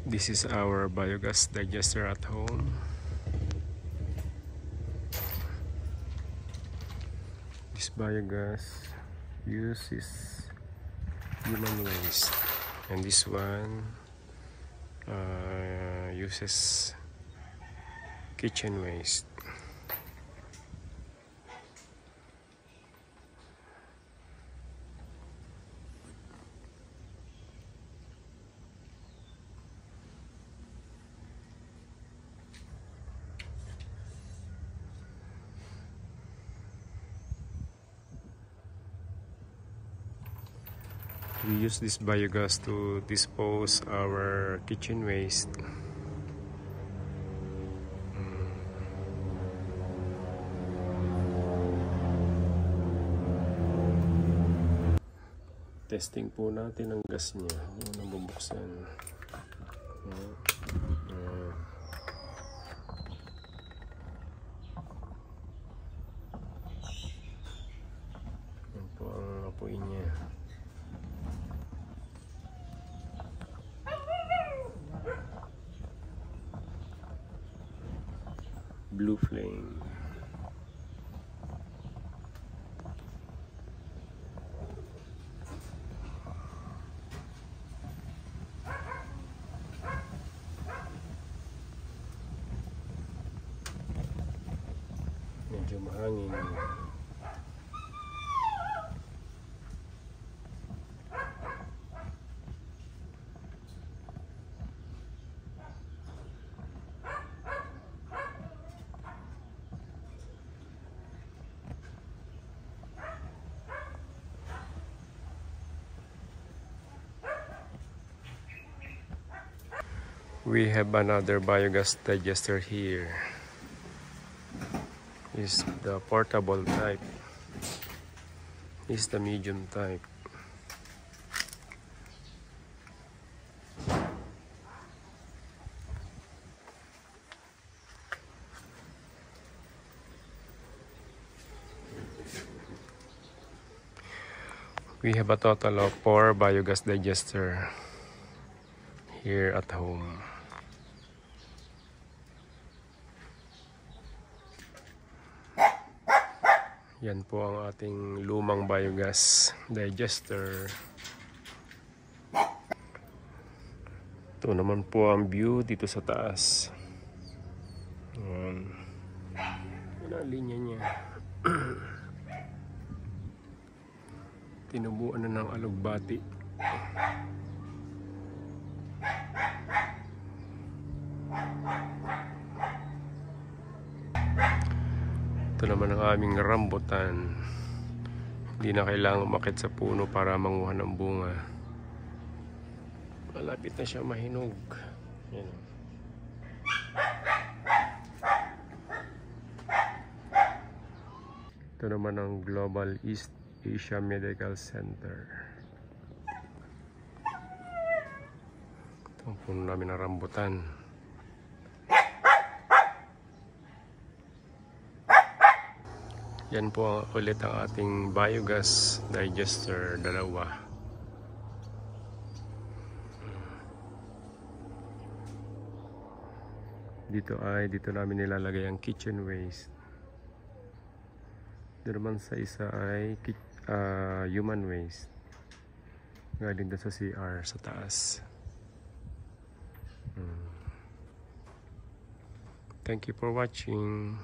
This is our biogas digester at home. This biogas uses human waste, and this one uses kitchen waste. We use this biogas to dispose our kitchen waste. Testing po natin ang gas niya. Ano bubuksan? Yan po ang apoy niya. Blue flame. Medyo mahangin. We have another biogas digester here. Is the portable type. Is the medium type. We have a total of 4 biogas digester here at home. Yan po ang ating lumang biogas digester. Ito naman po ang view dito sa taas. Yan ang linya niya. Tinubuan na ng alugbati. Ito naman ang aming rambutan. Hindi na kailangan umakyat sa puno para manguha ng bunga. Malapit na siya mahinog. Yan. Ito naman ang Global East Asia Medical Center. Ito ang puno namin ng rambutan. Yan po ulit ang ating biogas digester, dalawa. Dito namin nilalagay ang kitchen waste. Dito naman sa isa ay human waste. Galing doon sa CR sa taas. Thank you for watching.